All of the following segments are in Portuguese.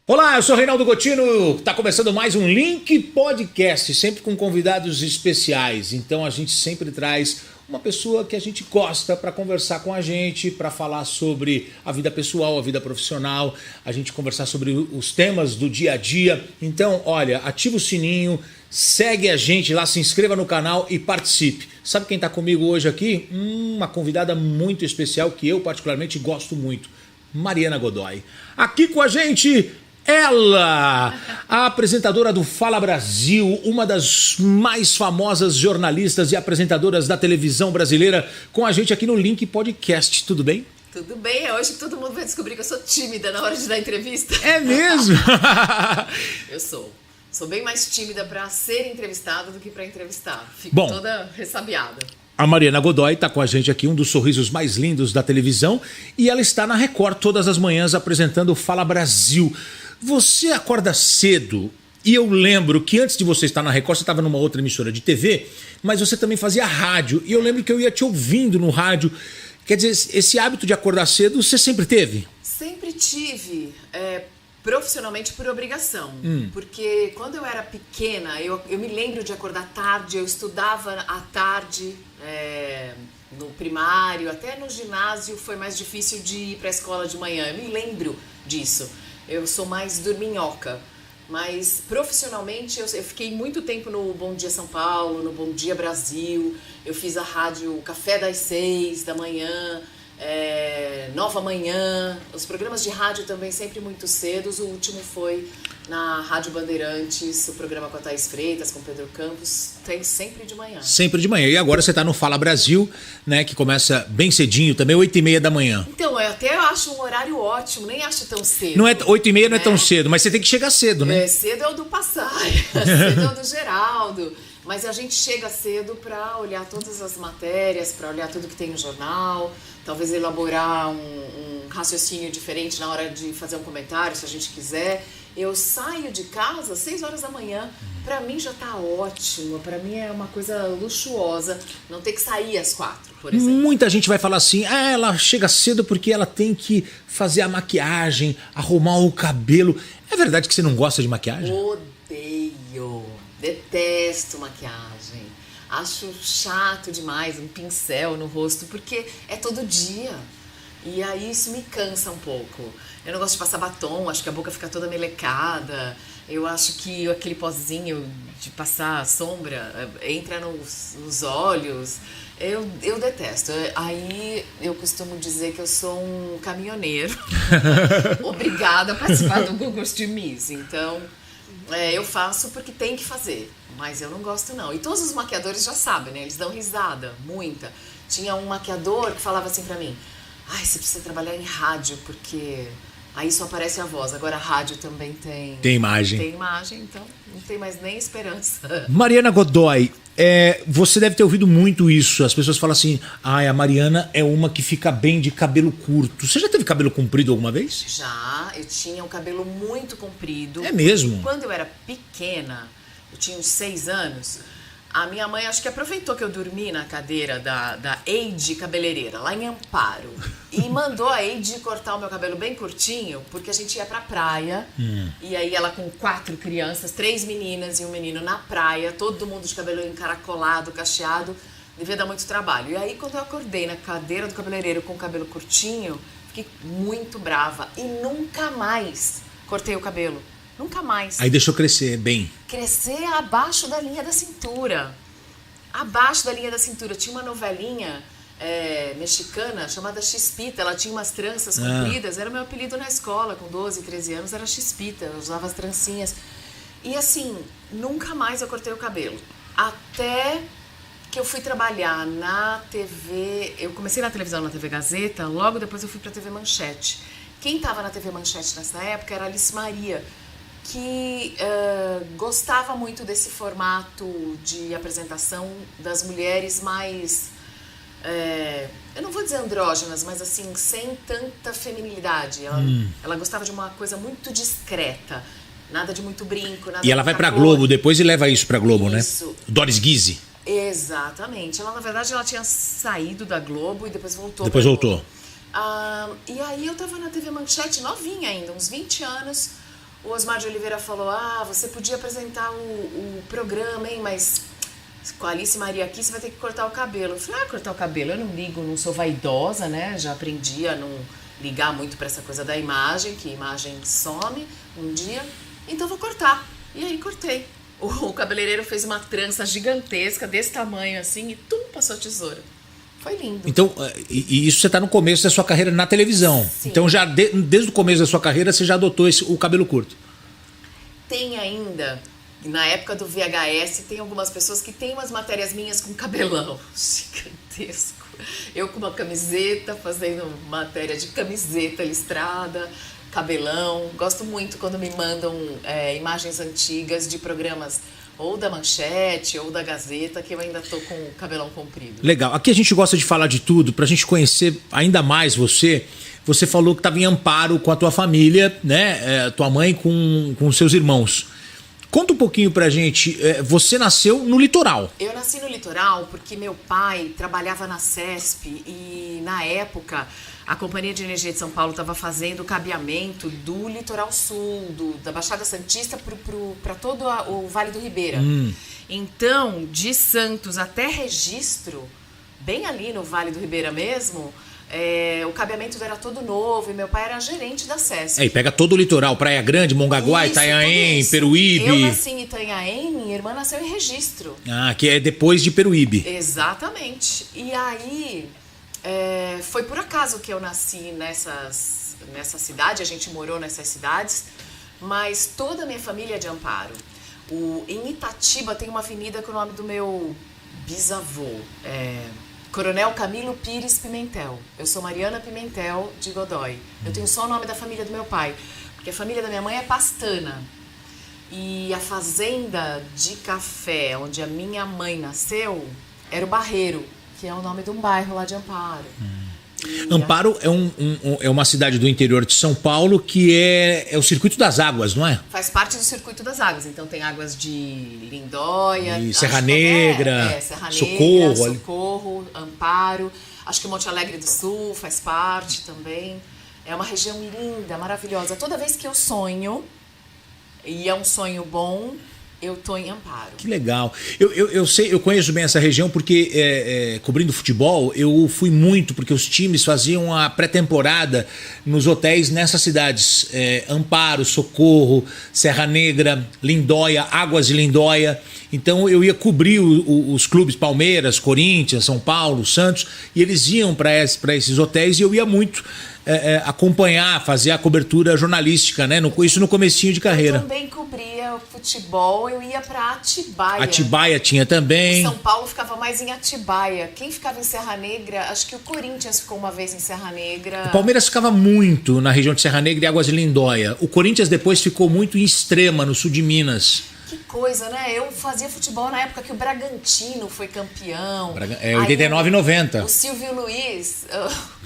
Olá, eu sou Reinaldo Gotino, está começando mais um Link Podcast, sempre com convidados especiais. Então a gente sempre traz uma pessoa que a gente gosta para conversar com a gente, para falar sobre a vida pessoal, a vida profissional, a gente conversar sobre os temas do dia a dia. Então, olha, ativa o sininho, segue a gente lá, se inscreva no canal e participe. Sabe quem está comigo hoje aqui? Uma convidada muito especial que eu particularmente gosto muito, Mariana Godoy. Aqui com a gente... ela, a apresentadora do Fala Brasil, uma das mais famosas jornalistas e apresentadoras da televisão brasileira, com a gente aqui no Link Podcast. Tudo bem? Tudo bem, hoje todo mundo vai descobrir que eu sou tímida na hora de dar entrevista. É mesmo? Eu sou. Sou bem mais tímida para ser entrevistada do que para entrevistar. Fico toda ressabiada. A Mariana Godoy está com a gente aqui, um dos sorrisos mais lindos da televisão, e ela está na Record todas as manhãs apresentando o Fala Brasil. Você acorda cedo, e eu lembro que antes de você estar na Record, você estava numa outra emissora de TV, mas você também fazia rádio, e eu lembro que eu ia te ouvindo no rádio. Quer dizer, esse hábito de acordar cedo, você sempre teve? Sempre tive, profissionalmente por obrigação, porque quando eu era pequena, eu me lembro de acordar tarde, eu estudava à tarde, no primário, até no ginásio foi mais difícil de ir para a escola de manhã, eu me lembro disso. Eu sou mais dorminhoca, mas profissionalmente eu fiquei muito tempo no Bom Dia São Paulo, no Bom Dia Brasil, eu fiz a rádio Café das 6 da manhã, Nova Manhã, os programas de rádio também sempre muito cedos, o último foi na Rádio Bandeirantes, o programa com a Thaís Freitas, com Pedro Campos, tem sempre de manhã. Sempre de manhã, e agora você está no Fala Brasil, né, que começa bem cedinho também, 8h30 da manhã. Então, eu até acho um horário ótimo, nem acho tão cedo. Não é 8h30, não é tão cedo, mas você tem que chegar cedo, né? Cedo é o do Passaia, cedo é o do Geraldo. Mas a gente chega cedo para olhar todas as matérias, para olhar tudo que tem no jornal, talvez elaborar um raciocínio diferente na hora de fazer um comentário, se a gente quiser. Eu saio de casa às 6 horas da manhã, para mim já tá ótimo, para mim é uma coisa luxuosa, não ter que sair às 4, por exemplo. Muita gente vai falar assim, ela chega cedo porque ela tem que fazer a maquiagem, arrumar o cabelo. É verdade que você não gosta de maquiagem? Odeio, detesto maquiagem, acho chato demais um pincel no rosto, porque é todo dia. E aí isso me cansa um pouco. Eu não gosto de passar batom, acho que a boca fica toda melecada. Eu acho que aquele pozinho de passar sombra entra nos olhos. Eu detesto. Aí eu costumo dizer que eu sou um caminhoneiro. Obrigada a participar do Google Street Miss. Então, eu faço porque tem que fazer. Mas eu não gosto não. E todos os maquiadores já sabem, né? Eles dão risada, muita. Tinha um maquiador que falava assim pra mim: você precisa trabalhar em rádio, porque aí só aparece a voz. Agora a rádio também tem... Tem imagem. Tem imagem, então não tem mais nem esperança. Mariana Godoy, você deve ter ouvido muito isso. As pessoas falam assim, a Mariana é uma que fica bem de cabelo curto. Você já teve cabelo comprido alguma vez? Já, eu tinha um cabelo muito comprido. É mesmo? E quando eu era pequena, eu tinha uns 6 anos... A minha mãe acho que aproveitou que eu dormi na cadeira da Eide cabeleireira, lá em Amparo. E mandou a Eide cortar o meu cabelo bem curtinho, porque a gente ia pra praia. E aí ela com 4 crianças, 3 meninas e um menino na praia, todo mundo de cabelo encaracolado, cacheado, devia dar muito trabalho. E aí quando eu acordei na cadeira do cabeleireiro com o cabelo curtinho, fiquei muito brava e nunca mais cortei o cabelo. Nunca mais. Aí deixou crescer bem. Crescer abaixo da linha da cintura. Abaixo da linha da cintura. Tinha uma novelinha mexicana chamada Chispita. Ela tinha umas tranças compridas. Era o meu apelido na escola, com 12, 13 anos. Era Chispita. Eu usava as trancinhas. E assim, nunca mais eu cortei o cabelo. Até que eu fui trabalhar na TV... Eu comecei na televisão, na TV Gazeta. Logo depois eu fui pra TV Manchete. Quem estava na TV Manchete nessa época era a Alice Maria, que gostava muito desse formato de apresentação das mulheres mais, eu não vou dizer andrógenas, mas assim, sem tanta feminilidade. Ela gostava de uma coisa muito discreta, nada de muito brinco, nada. E ela vai pra Globo depois e leva isso pra Globo, isso. Né? Doris Guise. Exatamente. Ela, na verdade, ela tinha saído da Globo e depois voltou. Depois voltou. E aí eu tava na TV Manchete, novinha ainda, uns 20 anos, o Osmar de Oliveira falou, você podia apresentar o programa, hein, mas com a Alice Maria aqui você vai ter que cortar o cabelo. Eu falei, cortar o cabelo, eu não ligo, não sou vaidosa, né, já aprendi a não ligar muito pra essa coisa da imagem, que imagem some um dia, então vou cortar. E aí cortei. O cabeleireiro fez uma trança gigantesca, desse tamanho assim, e passou a tesoura. Foi lindo. Então, e isso você está no começo da sua carreira na televisão. Sim. Então, já desde o começo da sua carreira, você já adotou o cabelo curto. Tem ainda, na época do VHS, tem algumas pessoas que têm umas matérias minhas com cabelão gigantesco. Eu com uma camiseta, fazendo matéria de camiseta listrada, cabelão. Gosto muito quando me mandam imagens antigas de programas ou da Manchete ou da Gazeta, que eu ainda tô com o cabelão comprido. Legal. Aqui a gente gosta de falar de tudo, pra gente conhecer ainda mais você. Você falou que estava em Amparo com a tua família, né? Tua mãe com seus irmãos. Conta um pouquinho pra gente. Você nasceu no litoral. Eu nasci no litoral porque meu pai trabalhava na CESP e, na época, a Companhia de Energia de São Paulo estava fazendo o cabeamento do litoral sul, da Baixada Santista para todo o Vale do Ribeira. Então, de Santos até Registro, bem ali no Vale do Ribeira mesmo, o cabeamento era todo novo e meu pai era gerente da CESP. E pega todo o litoral, Praia Grande, Mongaguá, Itanhaém, Peruíbe. Eu nasci em Itanhaém, minha irmã nasceu em Registro. Que é depois de Peruíbe. Exatamente. E aí, foi por acaso que eu nasci nessa cidade, a gente morou nessas cidades, mas toda a minha família é de Amparo. Em Itatiba tem uma avenida com o nome do meu bisavô, Coronel Camilo Pires Pimentel. Eu sou Mariana Pimentel de Godoy. Eu tenho só o nome da família do meu pai, porque a família da minha mãe é pastana. E a fazenda de café, onde a minha mãe nasceu, era o Barreiro, que é o nome de um bairro lá de Amparo. Amparo é uma cidade do interior de São Paulo que é o Circuito das Águas, não é? Faz parte do Circuito das Águas. Então tem águas de Lindóia, e Serra Negra, Serra Negra, Socorro, Amparo. Acho que Monte Alegre do Sul faz parte também. É uma região linda, maravilhosa. Toda vez que eu sonho, e é um sonho bom, eu tô em Amparo. Que legal. Eu conheço bem essa região porque, cobrindo futebol, eu fui muito, porque os times faziam a pré-temporada nos hotéis nessas cidades. Amparo, Socorro, Serra Negra, Lindóia, Águas de Lindóia. Então eu ia cobrir os clubes Palmeiras, Corinthians, São Paulo, Santos, e eles iam para esses hotéis e eu ia muito acompanhar, fazer a cobertura jornalística, né? Isso no comecinho de carreira. Eu também cobria o futebol, eu ia para Atibaia. Atibaia tinha também. São Paulo ficava mais em Atibaia. Quem ficava em Serra Negra, acho que o Corinthians ficou uma vez em Serra Negra. O Palmeiras ficava muito na região de Serra Negra e Águas de Lindóia. O Corinthians depois ficou muito em Extrema, no sul de Minas. Que coisa, né? Eu fazia futebol na época que o Bragantino foi campeão. 89 e 90. O Silvio Luiz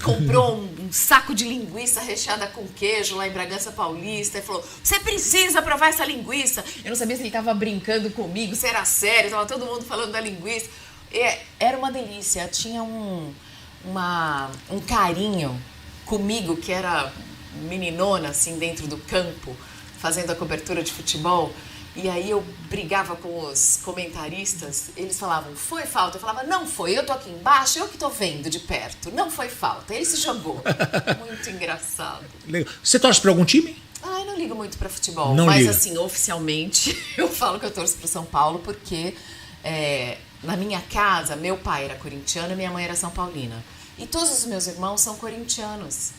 comprou um saco de linguiça recheada com queijo lá em Bragança Paulista e falou, você precisa provar essa linguiça. Eu não sabia se ele estava brincando comigo, se era sério, estava todo mundo falando da linguiça. Era uma delícia, tinha um carinho comigo, que era meninona, assim, dentro do campo, fazendo a cobertura de futebol. E aí eu brigava com os comentaristas, eles falavam, foi falta? Eu falava, não foi, eu tô aqui embaixo, eu que tô vendo de perto, não foi falta. Ele se jogou. Muito engraçado. Legal. Você torce pra algum time? Eu não ligo muito pra futebol, não mas liga. Assim, oficialmente, eu falo que eu torço pro São Paulo porque na minha casa, meu pai era corintiano e minha mãe era São Paulina. E todos os meus irmãos são corintianos.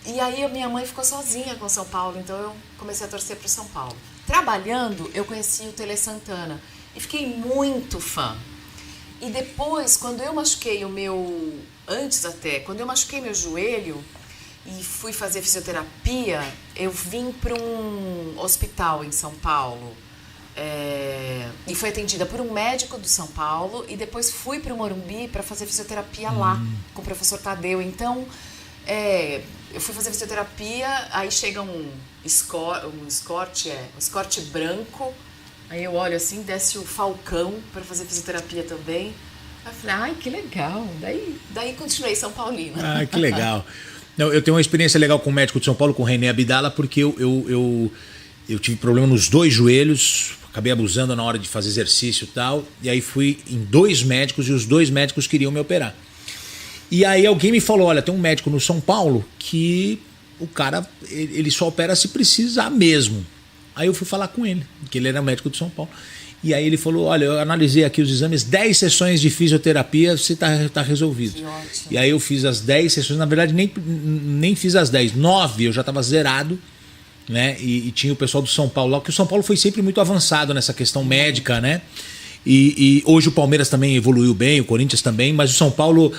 E aí a minha mãe ficou sozinha com o São Paulo, então eu comecei a torcer pro São Paulo. Trabalhando, eu conheci o Tele Santana e fiquei muito fã. E depois, quando eu machuquei quando eu machuquei meu joelho e fui fazer fisioterapia, eu vim para um hospital em São Paulo e fui atendida por um médico do São Paulo e depois fui para o Morumbi para fazer fisioterapia lá com o professor Tadeu. Então, eu fui fazer fisioterapia, aí chega um escorte branco, aí eu olho assim, desce o Falcão para fazer fisioterapia também. Aí eu falei, ai, que legal. Daí continuei São Paulina. Ah, que legal. Eu tenho uma experiência legal com o médico de São Paulo, com o René Abdala, porque eu Eu tive problema nos 2 joelhos, acabei abusando na hora de fazer exercício e tal. E aí fui em 2 médicos e os 2 médicos queriam me operar. E aí alguém me falou, olha, tem um médico no São Paulo que o cara, ele só opera se precisar mesmo. Aí eu fui falar com ele, que ele era médico de São Paulo. E aí ele falou, olha, eu analisei aqui os exames, 10 sessões de fisioterapia, você tá resolvido. Que ótimo. E aí eu fiz as 10 sessões, na verdade nem fiz as 10, 9 eu já estava zerado, né? E tinha o pessoal do São Paulo lá, porque o São Paulo foi sempre muito avançado nessa questão médica, né? E hoje o Palmeiras também evoluiu bem, o Corinthians também, mas o São Paulo,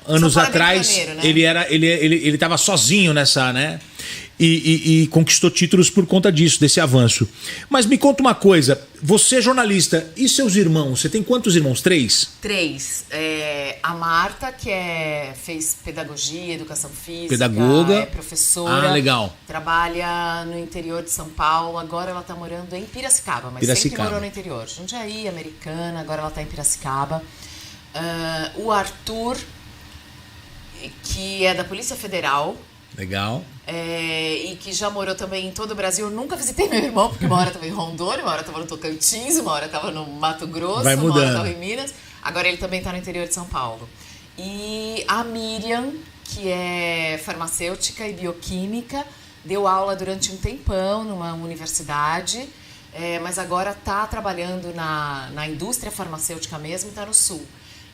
anos São Paulo atrás, é bem pioneiro, né? ele estava sozinho nessa, né? E conquistou títulos por conta disso, desse avanço. Mas me conta uma coisa, você é jornalista, e seus irmãos? Você tem quantos irmãos? 3? 3. A Marta, que fez pedagogia, educação física. Pedagoga. É professora. Ah, legal. Trabalha no interior de São Paulo. Agora ela está morando em Piracicaba, mas sempre morou no interior. Jundiaí, Americana, agora ela está em Piracicaba. O Arthur, que é da Polícia Federal. Legal. E que já morou também em todo o Brasil. Eu nunca visitei meu irmão, porque uma hora estava em Rondônia, uma hora estava no Tocantins, uma hora estava no Mato Grosso, Vai uma hora mudando. estava em Minas. Agora ele também está no interior de São Paulo. E a Miriam, que é farmacêutica e bioquímica, deu aula durante um tempão numa universidade, mas agora está trabalhando na indústria farmacêutica mesmo e está no Sul.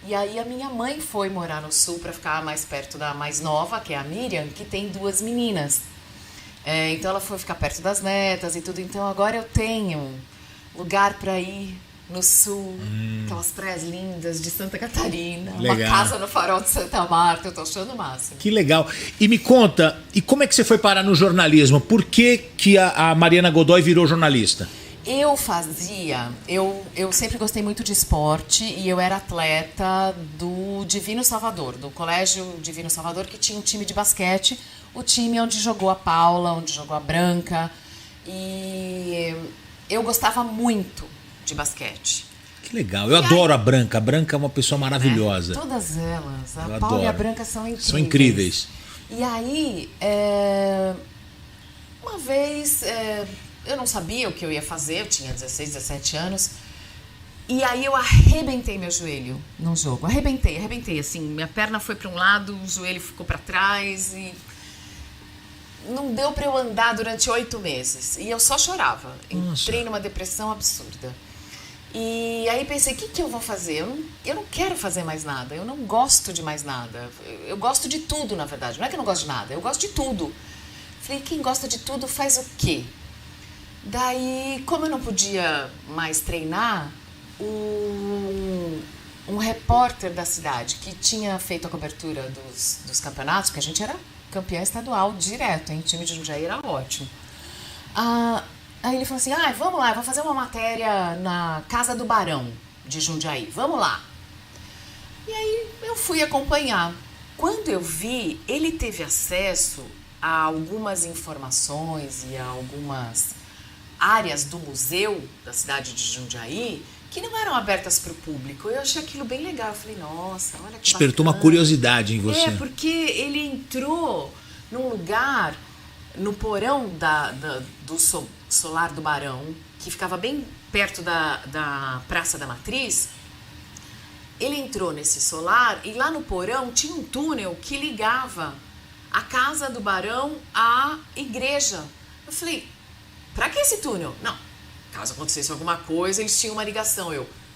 E aí a minha mãe foi morar no Sul para ficar mais perto da mais nova, que é a Miriam, que tem 2 meninas. Então ela foi ficar perto das netas e tudo. Então agora eu tenho lugar para ir no Sul, aquelas praias lindas de Santa Catarina, Legal. uma casa no Farol de Santa Marta, eu tô achando o máximo. Que legal. E me conta, e como é que você foi parar no jornalismo? Por que a Mariana Godoy virou jornalista? Eu sempre gostei muito de esporte e eu era atleta do Divino Salvador, do Colégio Divino Salvador, que tinha um time de basquete, o time onde jogou a Paula, onde jogou a Branca, e eu gostava muito de basquete. Que legal. Eu adoro a Branca. A Branca é uma pessoa maravilhosa. Todas elas. A Eu Paula adoro. e a Branca são incríveis. São incríveis. E aí, uma vez, eu não sabia o que eu ia fazer, eu tinha 16, 17 anos, e aí eu arrebentei meu joelho num jogo. Arrebentei, assim, minha perna foi para um lado, o joelho ficou para trás e não deu para eu andar durante 8 meses. E eu só chorava. Nossa. Entrei numa depressão absurda. E aí pensei, o que eu vou fazer? Eu não quero fazer mais nada, eu não gosto de mais nada. Eu gosto de tudo, na verdade. Não é que eu não gosto de nada, eu gosto de tudo. Falei, quem gosta de tudo faz o quê? Daí, como eu não podia mais treinar, um repórter da cidade que tinha feito a cobertura dos campeonatos, que a gente era campeã estadual direto, hein? O time de Jundiaí era ótimo. Aí ele falou assim, vamos lá, eu vou fazer uma matéria na Casa do Barão de Jundiaí, vamos lá. E aí eu fui acompanhar. Quando eu vi, ele teve acesso a algumas informações e a algumas áreas do museu da cidade de Jundiaí que não eram abertas para o público. Eu achei aquilo bem legal. Eu falei, nossa, olha que Despertou bacana. uma curiosidade em você. Porque ele entrou num lugar, no porão do Solar do Barão, que ficava bem perto da Praça da Matriz. Ele entrou nesse solar e lá no porão tinha um túnel que ligava a casa do Barão à igreja. Eu falei, pra que esse túnel? Não, caso acontecesse alguma coisa, eles tinham uma ligação.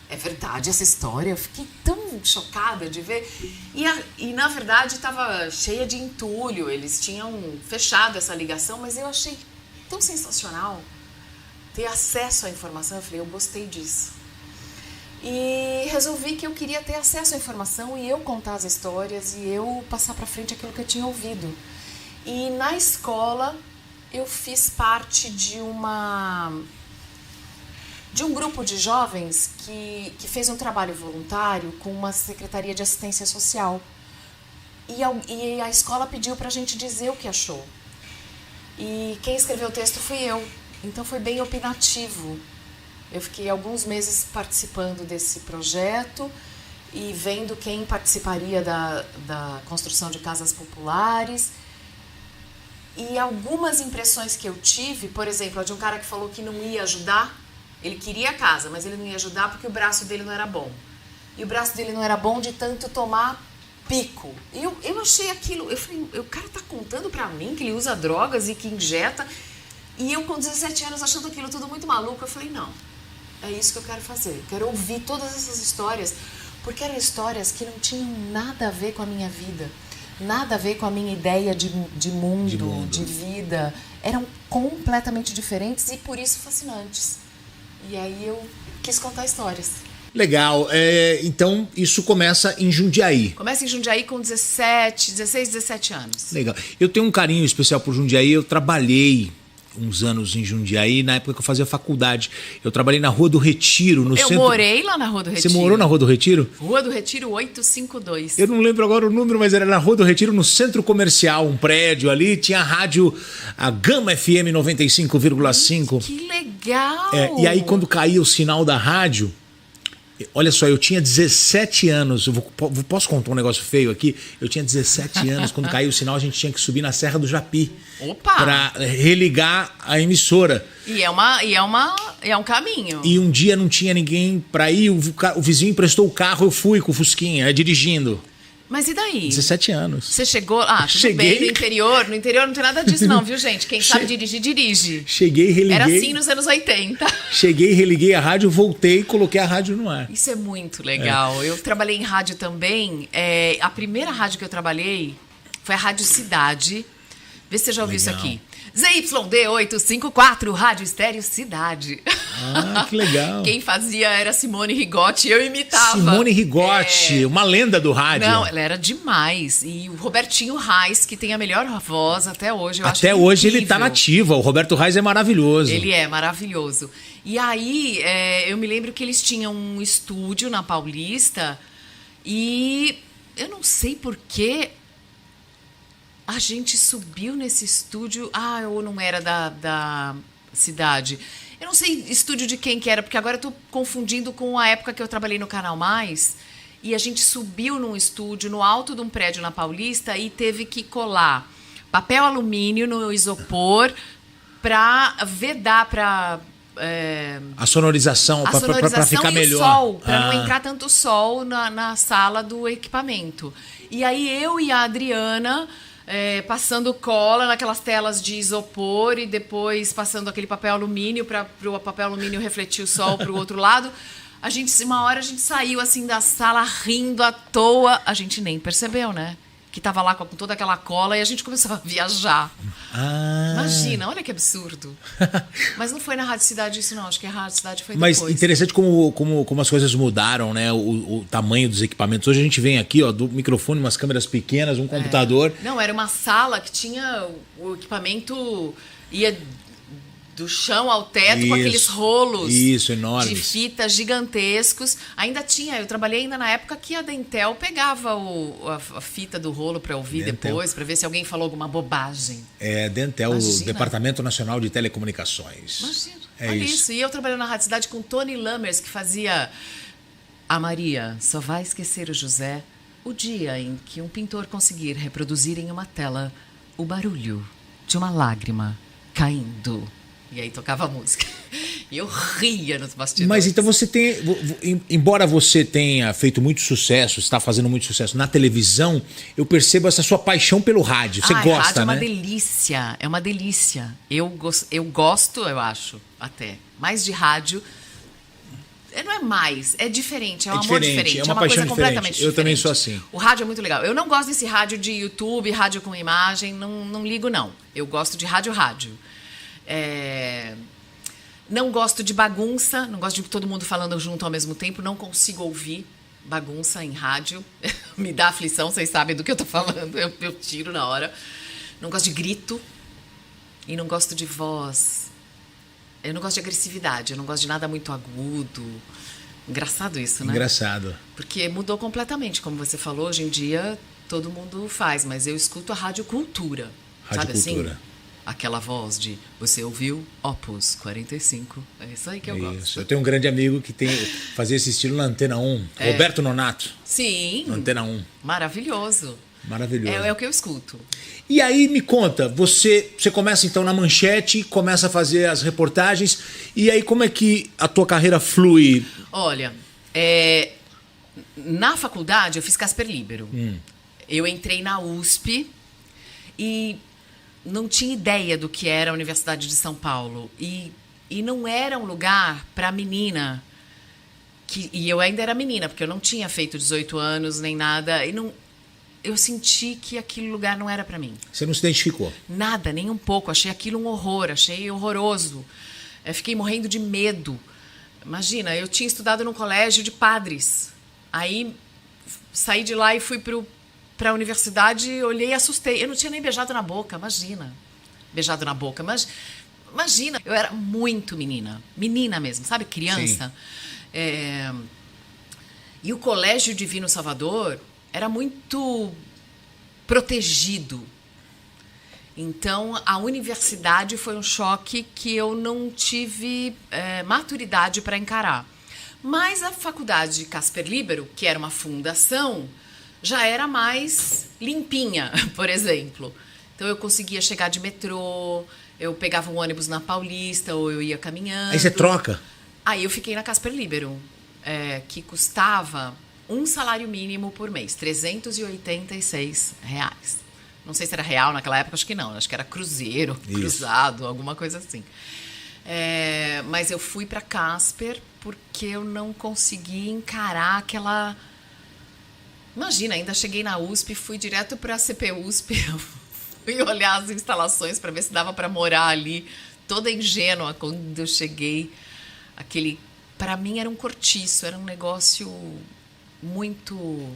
É verdade essa história? Eu fiquei tão chocada de ver. E na verdade estava cheia de entulho, eles tinham fechado essa ligação, mas eu achei tão sensacional ter acesso à informação. Eu falei, eu gostei disso. E resolvi que eu queria ter acesso à informação e eu contar as histórias e eu passar para frente aquilo que eu tinha ouvido. E na escola eu fiz parte de um grupo de jovens que fez um trabalho voluntário com uma secretaria de assistência social. E a escola pediu para a gente dizer o que achou. E quem escreveu o texto fui eu. Então foi bem opinativo. Eu fiquei alguns meses participando desse projeto e vendo quem participaria da construção de casas populares. E algumas impressões que eu tive, por exemplo, a de um cara que falou que não ia ajudar, ele queria a casa, mas ele não ia ajudar porque o braço dele não era bom. E o braço dele não era bom de tanto tomar pico. Eu achei aquilo, eu falei, o cara tá contando pra mim que ele usa drogas e que injeta. E eu com 17 anos achando aquilo tudo muito maluco, eu falei, não, é isso que eu quero fazer. Eu quero ouvir todas essas histórias, porque eram histórias que não tinham nada a ver com a minha vida. Nada a ver com a minha ideia de mundo, de vida. Eram completamente diferentes e por isso fascinantes. E aí eu quis contar histórias. Legal. Então, isso começa em Jundiaí. Começa em Jundiaí com 16, 17 anos. Legal. Eu tenho um carinho especial por Jundiaí. Eu trabalhei uns anos em Jundiaí, na época que eu fazia faculdade. Eu trabalhei na Rua do Retiro, no centro... Eu morei lá na Rua do Retiro. Você morou na Rua do Retiro? Rua do Retiro 852. Eu não lembro agora o número, mas era na Rua do Retiro, no centro comercial, um prédio ali, tinha a rádio, a Gama FM 95,5. Que legal! E aí quando caía o sinal da rádio, olha só, eu tinha 17 anos, posso contar um negócio feio aqui? Eu tinha 17 anos, quando caiu o sinal a gente tinha que subir na Serra do Japi. Opa! Pra religar a emissora. E é um caminho. E um dia não tinha ninguém pra ir, o vizinho emprestou o carro, eu fui com o Fusquinha, dirigindo. Mas e daí? 17 anos. Você chegou... Ah, tudo Cheguei... bem, no interior não tem nada disso não, viu, gente? Quem sabe dirigir, dirige. Cheguei e religuei... Era assim nos anos 80. Cheguei e religuei a rádio, voltei e coloquei a rádio no ar. Isso é muito legal. Eu trabalhei em rádio também. A primeira rádio que eu trabalhei foi a Rádio Cidade. Vê se você já ouviu isso aqui. ZYD 854, Rádio Estéreo Cidade. Ah, que legal. Quem fazia era Simone Rigotti, eu imitava. Simone Rigotti, uma lenda do rádio. Não, ela era demais. E o Robertinho Reis, que tem a melhor voz até hoje. Eu até acho hoje incrível. Ele tá nativa, o Roberto Reis é maravilhoso. Ele é maravilhoso. E aí, eu me lembro que eles tinham um estúdio na Paulista e eu não sei porquê... A gente subiu nesse estúdio... ou não era da cidade. Eu não sei estúdio de quem que era, porque agora eu tô confundindo com a época que eu trabalhei no Canal Mais. E a gente subiu num estúdio no alto de um prédio na Paulista e teve que colar papel alumínio no isopor para vedar, para... A sonorização, para ficar e melhor. O sol, para não entrar tanto sol na sala do equipamento. E aí eu e a Adriana... passando cola naquelas telas de isopor e depois passando aquele papel alumínio para o papel alumínio refletir o sol para o outro lado. Uma hora a gente saiu assim da sala rindo à toa. A gente nem percebeu, né? Que tava lá com toda aquela cola e a gente começou a viajar. Imagina, olha que absurdo. Mas não foi na Rádio Cidade isso não, acho que a Rádio Cidade foi depois. Mas interessante como as coisas mudaram, né? O tamanho dos equipamentos. Hoje a gente vem aqui, ó, do microfone, umas câmeras pequenas, um computador. Não, era uma sala que tinha o equipamento, ia do chão ao teto com aqueles rolos enormes. De fita gigantescos. Ainda tinha, eu trabalhei ainda na época que a Dentel pegava a fita do rolo para ouvir depois, para ver se alguém falou alguma bobagem. Dentel, o Departamento Nacional de Telecomunicações. Imagina, olha isso. E eu trabalhei na Rádio Cidade com Tony Lammers, que fazia... A Maria só vai esquecer o José o dia em que um pintor conseguir reproduzir em uma tela o barulho de uma lágrima caindo. E aí tocava a música. E eu ria nos bastidores. Mas então você tem... Embora você tenha feito muito sucesso, está fazendo muito sucesso na televisão, eu percebo essa sua paixão pelo rádio. Você gosta, rádio né? É uma delícia. É uma delícia. Eu gosto, eu acho, até. Mais de rádio... Não é mais, é diferente, é um amor diferente. É uma coisa paixão completamente diferente. Eu também sou assim. O rádio é muito legal. Eu não gosto desse rádio de YouTube, rádio com imagem, não ligo não. Eu gosto de rádio. Não gosto de bagunça, não gosto de todo mundo falando junto ao mesmo tempo, não consigo ouvir bagunça em rádio. Me dá aflição, vocês sabem do que eu tô falando, eu tiro na hora. Não gosto de grito e não gosto de voz. Eu não gosto de agressividade, eu não gosto de nada muito agudo. Engraçado isso, né? Engraçado. Porque mudou completamente, como você falou, hoje em dia todo mundo faz, mas eu escuto a Rádio Cultura. Rádio Cultura. Assim? Aquela voz de você ouviu Opus 45. É isso aí que eu gosto. Eu tenho um grande amigo que fazia esse estilo na Antena 1, Roberto Nonato. Sim. Na Antena 1. Maravilhoso. Maravilhoso. É o que eu escuto. E aí, me conta, você começa então na Manchete, começa a fazer as reportagens, e aí como é que a tua carreira flui? Olha, na faculdade eu fiz Casper Líbero. Eu entrei na USP e não tinha ideia do que era a Universidade de São Paulo. E não era um lugar para menina. E eu ainda era menina, porque eu não tinha feito 18 anos nem nada. Eu senti que aquele lugar não era para mim. Você não se identificou? Nada, nem um pouco. Achei aquilo um horror, achei horroroso. Fiquei morrendo de medo. Imagina, eu tinha estudado num colégio de padres. Aí saí de lá e fui para a universidade, olhei e assustei. Eu não tinha nem beijado na boca, imagina. Beijado na boca, mas imagina. Eu era muito menina mesmo, sabe? Criança. E o Colégio Divino Salvador era muito protegido. Então, a universidade foi um choque que eu não tive maturidade para encarar. Mas a faculdade de Casper Líbero, que era uma fundação, já era mais limpinha, por exemplo. Então, eu conseguia chegar de metrô, eu pegava um ônibus na Paulista, ou eu ia caminhando. Aí você troca? Aí eu fiquei na Casper Líbero, que custava um salário mínimo por mês, R$386. Não sei se era real naquela época, acho que não. Acho que era cruzeiro, cruzado, alguma coisa assim. Mas eu fui para Casper porque eu não consegui encarar aquela... Imagina, ainda cheguei na USP, fui direto para a CPUSP, fui olhar as instalações para ver se dava para morar ali, toda ingênua quando eu cheguei. Para mim era um cortiço, era um negócio muito,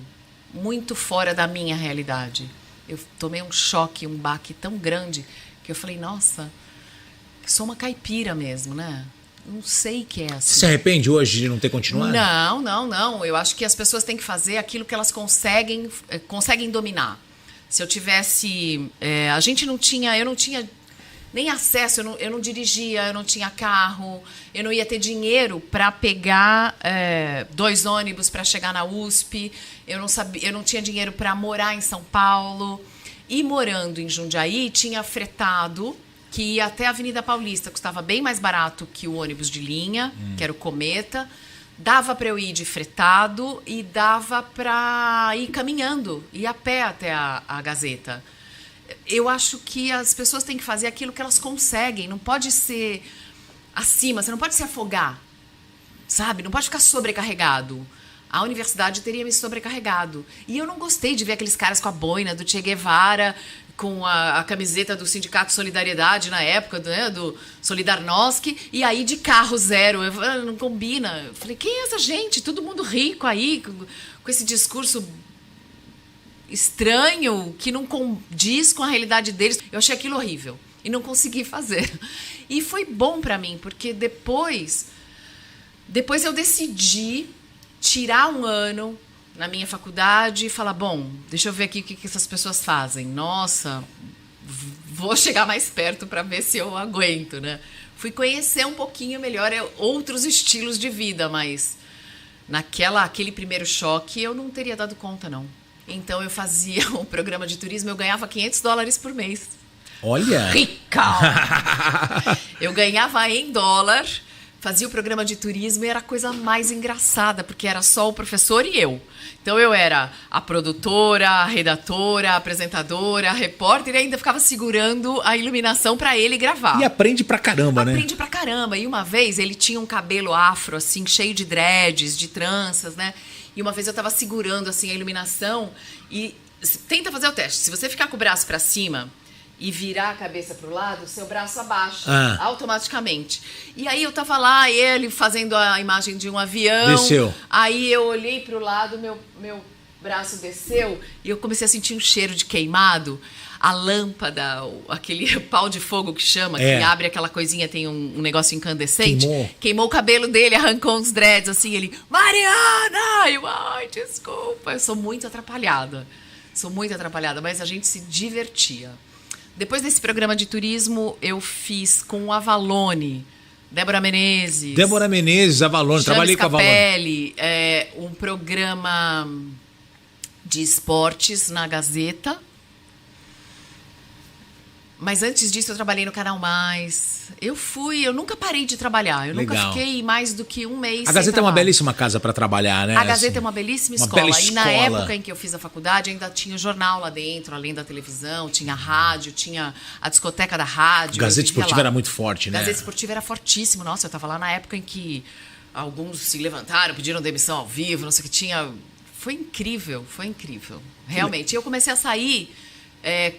muito fora da minha realidade. Eu tomei um choque, um baque tão grande que eu falei, nossa, sou uma caipira mesmo, né? Não sei o que é assim. Você se arrepende hoje de não ter continuado? Não. Eu acho que as pessoas têm que fazer aquilo que elas conseguem dominar. Se eu tivesse... eu não tinha nem acesso, eu não dirigia, eu não tinha carro, eu não ia ter dinheiro para pegar 2 ônibus para chegar na USP, eu não tinha dinheiro para morar em São Paulo. E morando em Jundiaí, tinha fretado, que ia até a Avenida Paulista, custava bem mais barato que o ônibus de linha, que era o Cometa. Dava para eu ir de fretado e dava para ir caminhando, ir a pé até a Gazeta. Eu acho que as pessoas têm que fazer aquilo que elas conseguem. Não pode ser acima, você não pode se afogar, sabe? Não pode ficar sobrecarregado. A universidade teria me sobrecarregado. E eu não gostei de ver aqueles caras com a boina do Che Guevara, com a camiseta do Sindicato Solidariedade na época, né, do Solidarnosc, e aí de carro zero. Eu falei, não combina. Eu falei, quem é essa gente? Todo mundo rico aí, com esse discurso estranho, que não condiz com a realidade deles. Eu achei aquilo horrível e não consegui fazer. E foi bom para mim, porque depois eu decidi tirar um ano na minha faculdade e falar, bom, deixa eu ver aqui o que essas pessoas fazem. Nossa, vou chegar mais perto para ver se eu aguento, né? Fui conhecer um pouquinho melhor outros estilos de vida, mas aquele primeiro choque eu não teria dado conta, não. Então eu fazia um programa de turismo, eu ganhava $500 por mês. Olha! Rica! Eu ganhava em dólar, fazia o programa de turismo e era a coisa mais engraçada, porque era só o professor e eu. Então eu era a produtora, a redatora, a apresentadora, a repórter e ainda ficava segurando a iluminação para ele gravar. E aprende pra caramba, né? Aprende pra caramba. E uma vez ele tinha um cabelo afro, assim, cheio de dreads, de tranças, né? E uma vez eu tava segurando, assim, a iluminação e tenta fazer o teste. Se você ficar com o braço pra cima e virar a cabeça pro lado, seu braço abaixa automaticamente. E aí eu tava lá, ele fazendo a imagem de um avião. Desceu. Aí eu olhei pro lado, meu braço desceu e eu comecei a sentir um cheiro de queimado. A lâmpada, aquele pau de fogo que chama, que abre aquela coisinha, tem um negócio incandescente. Queimou o cabelo dele, arrancou uns dreads, assim, ele... Mariana! Eu, ai, desculpa. Eu sou muito atrapalhada, mas a gente se divertia. Depois desse programa de turismo, eu fiz com o Avalone, Débora Menezes, Avalone, trabalhei com a Avalone. Um programa de esportes na Gazeta. Mas antes disso eu trabalhei no Canal Mais. Eu nunca parei de trabalhar. Eu nunca fiquei mais do que um mês. A Gazeta é uma belíssima casa para trabalhar, né? A Gazeta é uma belíssima escola. Bela escola. E na época em que eu fiz a faculdade, ainda tinha o jornal lá dentro, além da televisão, tinha rádio, tinha a discoteca da rádio. Gazeta Esportiva era muito forte, né? Gazeta Esportiva era fortíssimo. Nossa, eu estava lá na época em que alguns se levantaram, pediram demissão ao vivo, não sei o que tinha. Foi incrível. Realmente. Eu comecei a sair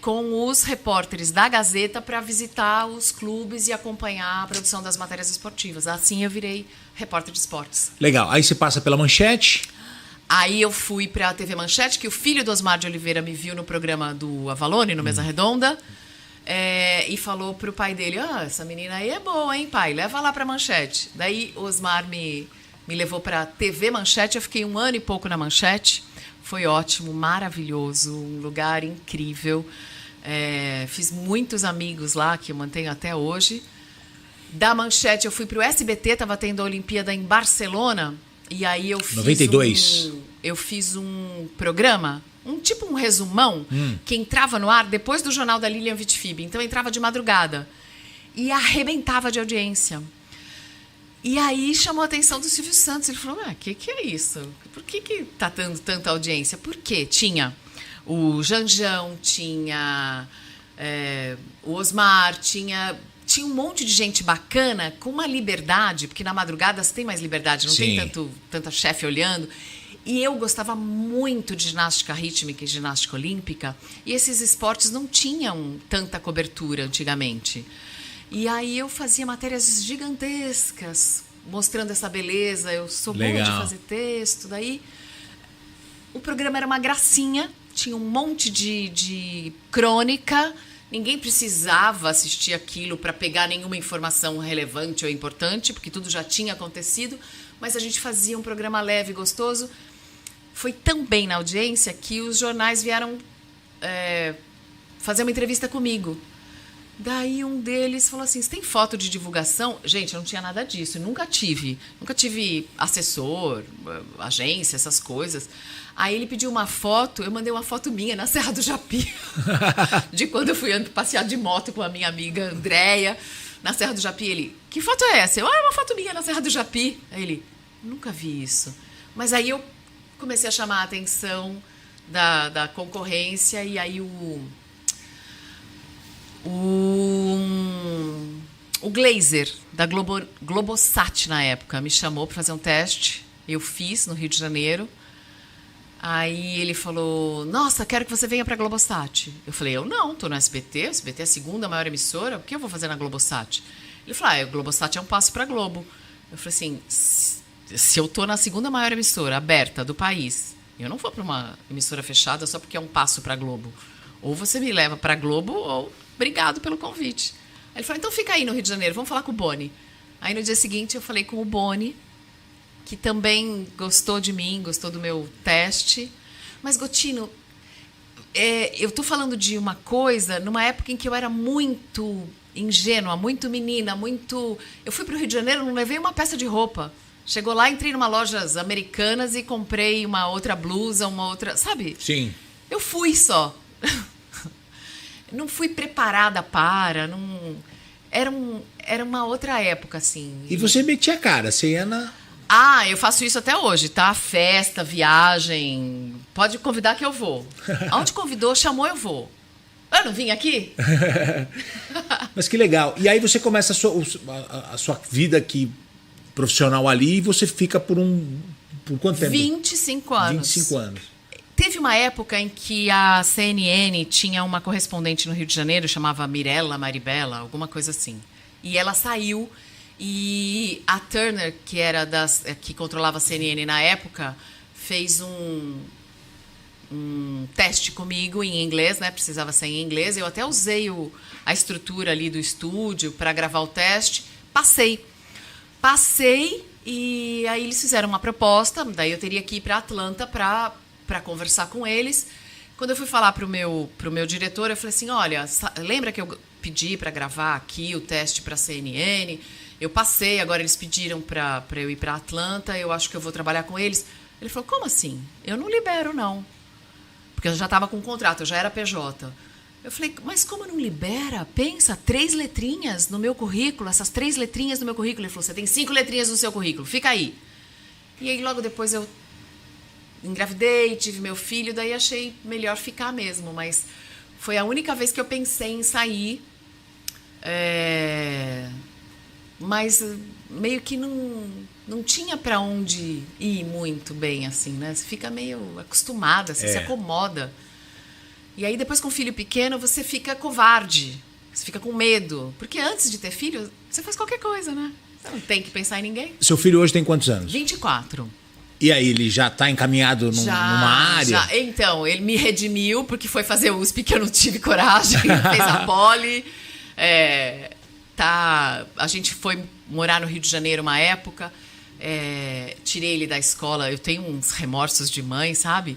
com os repórteres da Gazeta para visitar os clubes e acompanhar a produção das matérias esportivas. Assim eu virei repórter de esportes. Legal. Aí você passa pela Manchete. Aí eu fui para a TV Manchete, que o filho do Osmar de Oliveira me viu no programa do Avalone, no Mesa Redonda, e falou pro pai dele, essa menina aí é boa, hein, pai? Leva lá para Manchete. Daí o Osmar me levou para a TV Manchete, eu fiquei 1 ano e pouco na Manchete. Foi ótimo, maravilhoso, um lugar incrível. Fiz muitos amigos lá, que eu mantenho até hoje. Da Manchete eu fui para o SBT, estava tendo a Olimpíada em Barcelona. E aí eu fiz 92. Eu fiz um programa, tipo um resumão, que entrava no ar depois do jornal da Lilian Vitfib. Então entrava de madrugada e arrebentava de audiência. E aí chamou a atenção do Silvio Santos. Ele falou, que é isso? Por que tá dando tanta audiência? Porque tinha o Janjão, tinha o Osmar, tinha um monte de gente bacana, com uma liberdade, porque na madrugada você tem mais liberdade, não Sim. tem tanta chefe olhando. E eu gostava muito de ginástica rítmica e ginástica olímpica, e esses esportes não tinham tanta cobertura antigamente. E aí eu fazia matérias gigantescas, mostrando essa beleza. Eu sou boa de fazer texto. Daí o programa era uma gracinha, tinha um monte de crônica. Ninguém precisava assistir aquilo para pegar nenhuma informação relevante ou importante, porque tudo já tinha acontecido. Mas a gente fazia um programa leve e gostoso. Foi tão bem na audiência que os jornais vieram fazer uma entrevista comigo. Daí um deles falou assim, você tem foto de divulgação? Gente, eu não tinha nada disso, nunca tive assessor, agência, essas coisas. Aí ele pediu uma foto, eu mandei uma foto minha na Serra do Japi, de quando eu fui passear de moto com a minha amiga Andréia, na Serra do Japi. Ele, que foto é essa? Eu, uma foto minha na Serra do Japi. Aí ele, nunca vi isso. Mas aí eu comecei a chamar a atenção da concorrência, e aí o Glazer, da Globosat na época, me chamou para fazer um teste. Eu fiz no Rio de Janeiro. Aí ele falou, nossa, quero que você venha para a Globosat. Eu falei, eu não, estou no SBT. O SBT é a segunda maior emissora. O que eu vou fazer na Globosat? Ele falou, o Globosat é um passo para a Globo. Eu falei assim, se eu estou na segunda maior emissora aberta do país, eu não vou para uma emissora fechada só porque é um passo para a Globo. Ou você me leva para a Globo, ou obrigado pelo convite. Aí ele falou, então fica aí no Rio de Janeiro, vamos falar com o Boni. Aí no dia seguinte eu falei com o Boni, que também gostou de mim, gostou do meu teste. Mas, Gotino, eu estou falando de uma coisa numa época em que eu era muito ingênua, muito menina, muito... Eu fui para o Rio de Janeiro, não levei uma peça de roupa. Chegou lá, entrei numa lojas americanas e comprei uma outra blusa, uma outra... Sabe? Sim. Eu fui só. Não fui preparada para... Não... Era uma outra época, assim. E você metia a cara, você ia na... Eu faço isso até hoje, tá? Festa, viagem, pode convidar que eu vou. Aonde convidou, chamou, eu vou. Eu não vim aqui? Mas que legal. E aí você começa a sua vida aqui profissional ali e você fica por quanto tempo? 25 anos. 25 anos. Teve uma época em que a CNN tinha uma correspondente no Rio de Janeiro, chamava Mirella Maribela, alguma coisa assim. E ela saiu... E a Turner, que controlava a CNN na época, fez um teste comigo em inglês, né? Precisava ser em inglês. Eu até usei a estrutura ali do estúdio para gravar o teste. Passei e aí eles fizeram uma proposta. Daí eu teria que ir para Atlanta para conversar com eles. Quando eu fui falar para o meu diretor, eu falei assim, olha, lembra que eu pedi para gravar aqui o teste para a CNN? Eu passei, agora eles pediram para eu ir para Atlanta, eu acho que eu vou trabalhar com eles. Ele falou, como assim? Eu não libero, não. Porque eu já estava com um contrato, eu já era PJ. Eu falei, mas como não libera? Pensa, 3 letrinhas no meu currículo, essas 3 letrinhas no meu currículo. Ele falou, você tem 5 letrinhas no seu currículo, fica aí. E aí logo depois eu engravidei, tive meu filho, daí achei melhor ficar mesmo. Mas foi a única vez que eu pensei em sair. Mas meio que não tinha para onde ir muito bem, assim, né? Você fica meio acostumada, você se acomoda. E aí, depois com um filho pequeno, você fica covarde. Você fica com medo. Porque antes de ter filho, você faz qualquer coisa, né? Você não tem que pensar em ninguém. Seu filho hoje tem quantos anos? 24. E aí, ele já está encaminhado numa área? Já. Então, ele me redimiu, porque foi fazer USP, que eu não tive coragem. Fez a poli. A gente foi morar no Rio de Janeiro uma época. Tirei ele da escola. Eu tenho uns remorsos de mãe, sabe?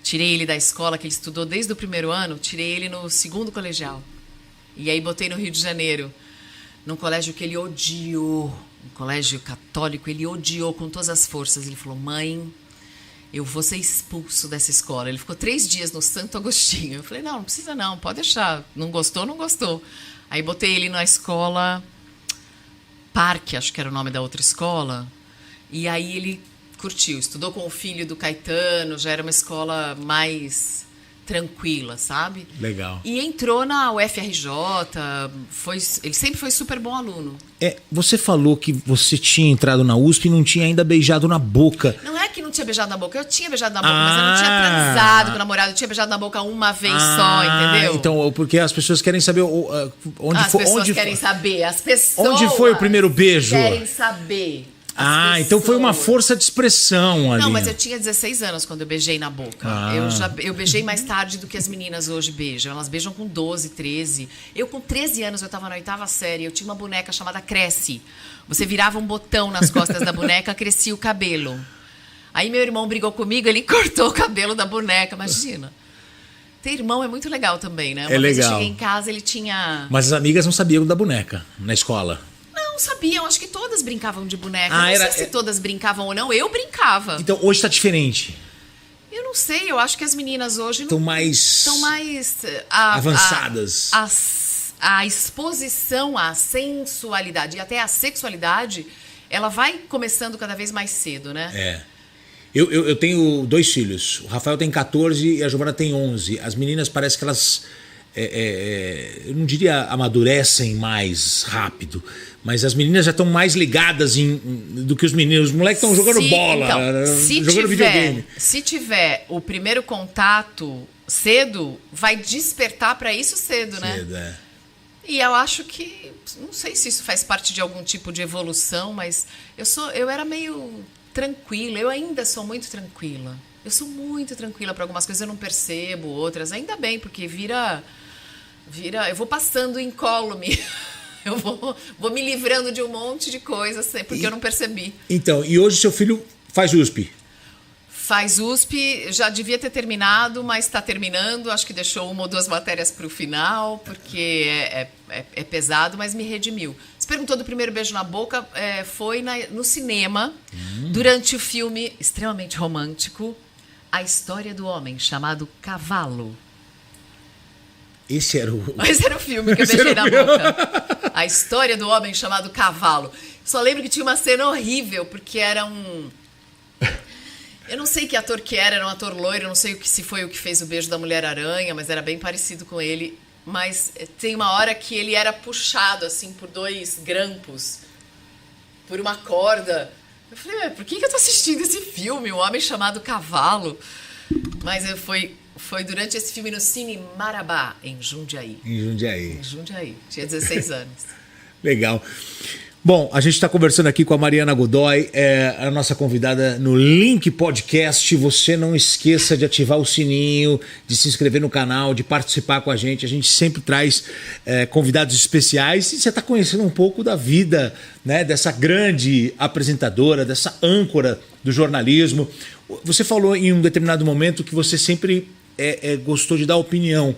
Tirei ele da escola, que ele estudou desde o primeiro ano, tirei ele no 2º colegial. E aí botei no Rio de Janeiro, num colégio que ele odiou, um colégio católico, ele odiou com todas as forças. Ele falou, mãe, eu vou ser expulso dessa escola. Ele ficou 3 dias no Santo Agostinho. Eu falei, não precisa não, pode deixar. Não gostou, não gostou. Aí botei ele na escola Parque, acho que era o nome da outra escola. E aí ele curtiu, estudou com o filho do Caetano, já era uma escola mais tranquila, sabe? Legal. E entrou na UFRJ, ele sempre foi super bom aluno. Você falou que você tinha entrado na USP e não tinha ainda beijado na boca. Não é que não tinha beijado na boca, eu tinha beijado na boca, mas eu não tinha transado com o namorado, eu tinha beijado na boca uma vez só, entendeu? Então, porque as pessoas querem saber onde querem saber, as pessoas onde foi o primeiro beijo? Querem saber. Então foi uma força de expressão ali. Não, mas eu tinha 16 anos quando eu beijei na boca. Eu beijei mais tarde do que as meninas hoje beijam. Elas beijam com 12, 13. Eu com 13 anos, eu estava na 8ª série, eu tinha uma boneca chamada Cresce. Você virava um botão nas costas da boneca, crescia o cabelo. Aí meu irmão brigou comigo, ele cortou o cabelo da boneca, imagina. Ter irmão é muito legal também, né? Uma vez eu cheguei em casa, ele tinha... Mas as amigas não sabiam da boneca na escola. Não sabiam, acho que todas brincavam de boneca. Não sei se todas brincavam ou não, eu brincava. Então hoje tá diferente. Eu não sei, eu acho que as meninas hoje estão mais avançadas. A exposição à sensualidade e até à sexualidade, ela vai começando cada vez mais cedo, né? Eu tenho 2 filhos. O Rafael tem 14 e a Giovana tem 11. As meninas parece que elas... eu não diria amadurecem mais rápido, mas as meninas já estão mais ligadas do que os meninos. Os moleques estão jogando bola, jogando videogame. Se tiver o primeiro contato cedo, vai despertar para isso cedo, né? E eu acho que, não sei se isso faz parte de algum tipo de evolução, mas eu era meio tranquila, eu ainda sou muito tranquila. Eu sou muito tranquila para algumas coisas, eu não percebo outras, ainda bem, porque eu vou passando incólume. Eu vou me livrando de um monte de coisas, porque eu não percebi. Então, e hoje seu filho faz USP? Faz USP, já devia ter terminado, mas está terminando. Acho que deixou 1 ou 2 matérias para o final, porque é pesado, mas me redimiu. Você perguntou do primeiro beijo na boca, foi no cinema, durante o filme extremamente romântico, A História do Homem, chamado Cavalo. Esse era o filme que eu beijei na boca. A História do Homem chamado Cavalo. Só lembro que tinha uma cena horrível, porque era um... Eu não sei que ator que era um ator loiro, não sei se foi o que fez o beijo da Mulher-Aranha, mas era bem parecido com ele. Mas tem uma hora que ele era puxado, assim, por 2 grampos, por uma corda. Eu falei, por que eu tô assistindo esse filme? Um Homem Chamado Cavalo. Mas foi durante esse filme no Cine Marabá, em Jundiaí. Em Jundiaí. Tinha 16 anos. Legal. Bom, a gente está conversando aqui com a Mariana Godoy, a nossa convidada no Link Podcast. Você não esqueça de ativar o sininho, de se inscrever no canal, de participar com a gente. A gente sempre traz convidados especiais e você está conhecendo um pouco da vida, né, dessa grande apresentadora, dessa âncora do jornalismo. Você falou em um determinado momento que você sempre gostou de dar opinião.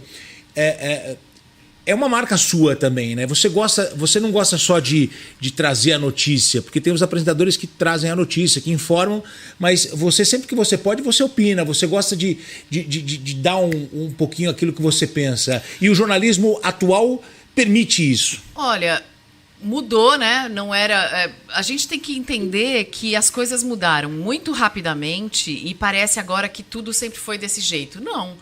É é uma marca sua também, né? Você não gosta só de trazer a notícia, porque tem os apresentadores que trazem a notícia, que informam, mas você, sempre que você pode, você opina, você gosta de dar um pouquinho aquilo que você pensa. E o jornalismo atual permite isso. Olha, mudou, né? Não era. A gente tem que entender que as coisas mudaram muito rapidamente e parece agora que tudo sempre foi desse jeito. Não.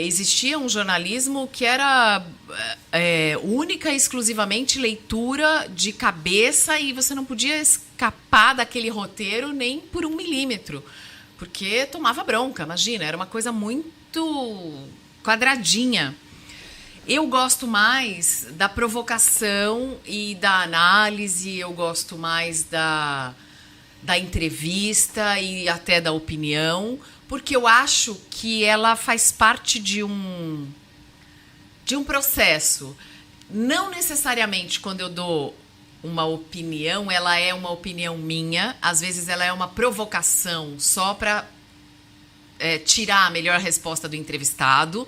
Existia um jornalismo que era única e exclusivamente leitura de cabeça e você não podia escapar daquele roteiro nem por 1 milímetro, porque tomava bronca, imagina, era uma coisa muito quadradinha. Eu gosto mais da provocação e da análise, eu gosto mais da entrevista e até da opinião, porque eu acho que ela faz parte de um processo. Não necessariamente quando eu dou uma opinião, ela é uma opinião minha, às vezes ela é uma provocação só para tirar a melhor resposta do entrevistado.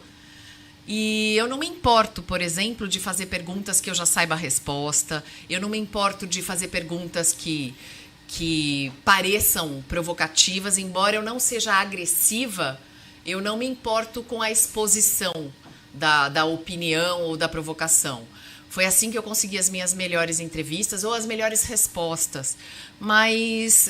E eu não me importo, por exemplo, de fazer perguntas que eu já saiba a resposta, eu não me importo de fazer perguntas que pareçam provocativas, embora eu não seja agressiva, eu não me importo com a exposição da opinião ou da provocação. Foi assim que eu consegui as minhas melhores entrevistas ou as melhores respostas. Mas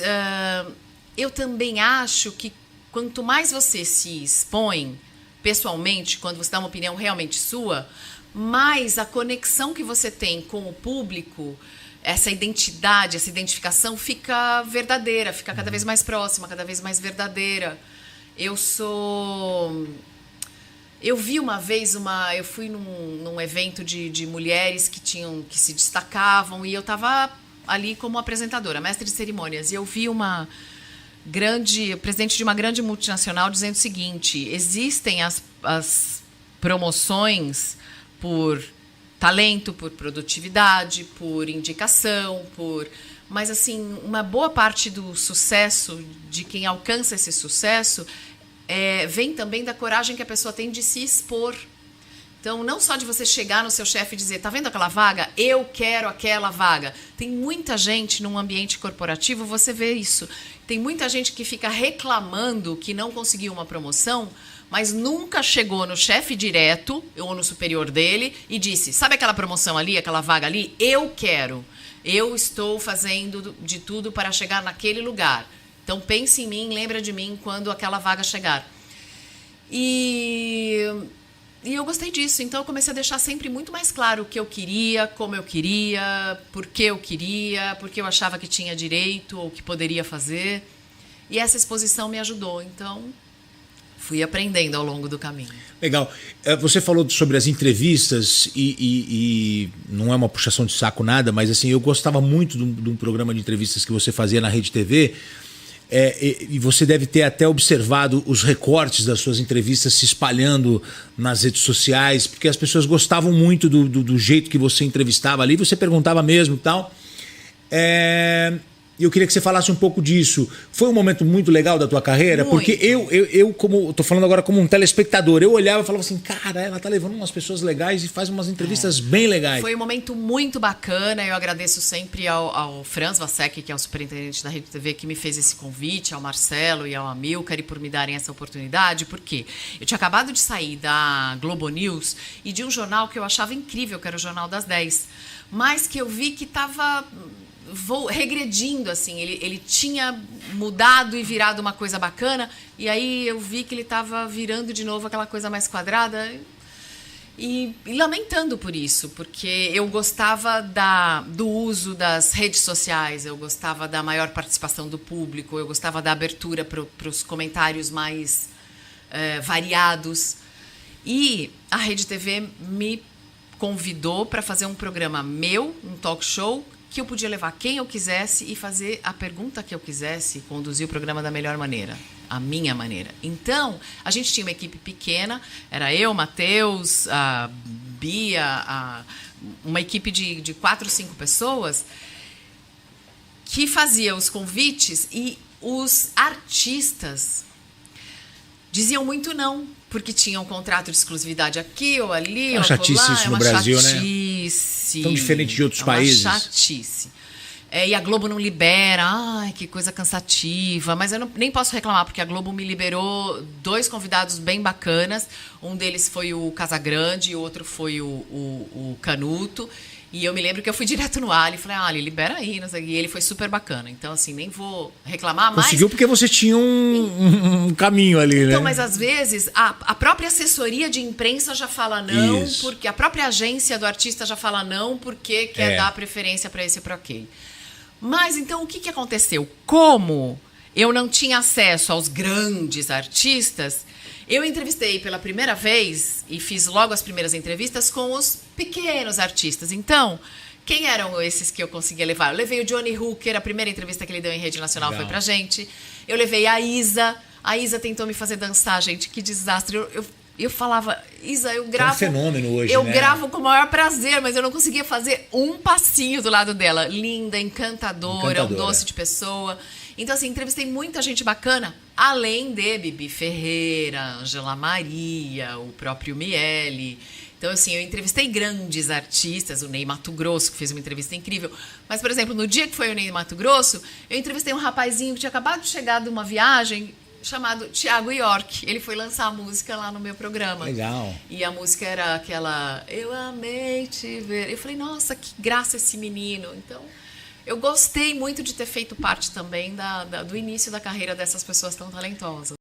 eu também acho que quanto mais você se expõe pessoalmente, quando você dá uma opinião realmente sua, mais a conexão que você tem com o público, essa identidade, essa identificação fica verdadeira, fica cada vez mais próxima, cada vez mais verdadeira. Eu vi uma vez eu fui num evento de mulheres que se destacavam e eu estava ali como apresentadora, mestre de cerimônias, e eu vi presidente de uma grande multinacional dizendo o seguinte: existem as promoções por talento, por produtividade, por indicação, mas assim, uma boa parte do sucesso de quem alcança esse sucesso vem também da coragem que a pessoa tem de se expor. Então, não só de você chegar no seu chefe e dizer, tá vendo aquela vaga? Eu quero aquela vaga. Tem muita gente num ambiente corporativo, você vê isso. Tem muita gente que fica reclamando que não conseguiu uma promoção, mas nunca chegou no chefe direto ou no superior dele e disse, sabe aquela promoção ali, aquela vaga ali? Eu quero. Eu estou fazendo de tudo para chegar naquele lugar. Então, pense em mim, lembra de mim quando aquela vaga chegar. E eu gostei disso, então eu comecei a deixar sempre muito mais claro o que eu queria, como eu queria, por que eu achava que tinha direito ou que poderia fazer. E essa exposição me ajudou, então fui aprendendo ao longo do caminho. Legal. Você falou sobre as entrevistas e não é uma puxação de saco nada, mas assim, eu gostava muito de um programa de entrevistas que você fazia na Rede TV. E você deve ter até observado os recortes das suas entrevistas se espalhando nas redes sociais, porque as pessoas gostavam muito do jeito que você entrevistava ali, você perguntava mesmo e tal. Eu queria que você falasse um pouco disso. Foi um momento muito legal da tua carreira? Muito. Porque eu como tô falando agora como um telespectador, eu olhava e falava assim, cara, ela tá levando umas pessoas legais e faz umas entrevistas bem legais. Foi um momento muito bacana, eu agradeço sempre ao Franz Vassek, que é o superintendente da Rede TV, que me fez esse convite, ao Marcelo e ao Amilcar, e por me darem essa oportunidade, porque eu tinha acabado de sair da Globo News e de um jornal que eu achava incrível, que era o Jornal das 10, mas que eu vi que estava regredindo, assim, ele tinha mudado e virado uma coisa bacana, e aí eu vi que ele estava virando de novo aquela coisa mais quadrada e lamentando por isso, porque eu gostava do uso das redes sociais, eu gostava da maior participação do público, eu gostava da abertura para os comentários mais variados, e a Rede TV me convidou para fazer um programa meu, um talk show, que eu podia levar quem eu quisesse e fazer a pergunta que eu quisesse, conduzir o programa da melhor maneira, a minha maneira. Então, a gente tinha uma equipe pequena, era eu, Matheus, a Bia, uma equipe de 4 ou 5 pessoas, que fazia os convites, e os artistas diziam muito não, porque tinha um contrato de exclusividade aqui ou ali, É uma ou chatice acolá. isso no Brasil, né? Chatice. Tão diferente de outros países. Uma chatice. E a Globo não libera, ai, que coisa cansativa. Mas eu nem posso reclamar, porque a Globo me liberou 2 convidados bem bacanas. Um deles foi o Casagrande e o outro foi o Canuto. E eu me lembro que eu fui direto no Ali e falei, Ali, libera aí. Não sei. E ele foi super bacana. Então, assim, nem vou reclamar mais. Conseguiu porque você tinha um caminho ali, né? Então, mas às vezes a própria assessoria de imprensa já fala não, Isso. porque a própria agência do artista já fala não, porque quer dar preferência para esse e para aquele. Mas então o que aconteceu? Como eu não tinha acesso aos grandes artistas, eu entrevistei pela primeira vez e fiz logo as primeiras entrevistas com os pequenos artistas. Então, quem eram esses que eu conseguia levar? Eu levei o Johnny Hooker, a primeira entrevista que ele deu em rede nacional foi pra gente. Eu levei a Isa. A Isa tentou me fazer dançar, gente, que desastre. Eu falava, Isa, eu gravo... É um fenômeno hoje, eu né? gravo com o maior prazer, mas eu não conseguia fazer um passinho do lado dela. Linda, encantadora, um doce de pessoa. Então, assim, entrevistei muita gente bacana, além de Bibi Ferreira, Angela Maria, o próprio Miele. Então, assim, eu entrevistei grandes artistas, o Ney Matogrosso, que fez uma entrevista incrível. Mas, por exemplo, no dia que foi o Ney Matogrosso, eu entrevistei um rapazinho que tinha acabado de chegar de uma viagem, chamado Thiago York. Ele foi lançar a música lá no meu programa. Legal. E a música era aquela Eu Amei Te Ver. Eu falei, nossa, que graça esse menino. Então, eu gostei muito de ter feito parte também do início da carreira dessas pessoas tão talentosas.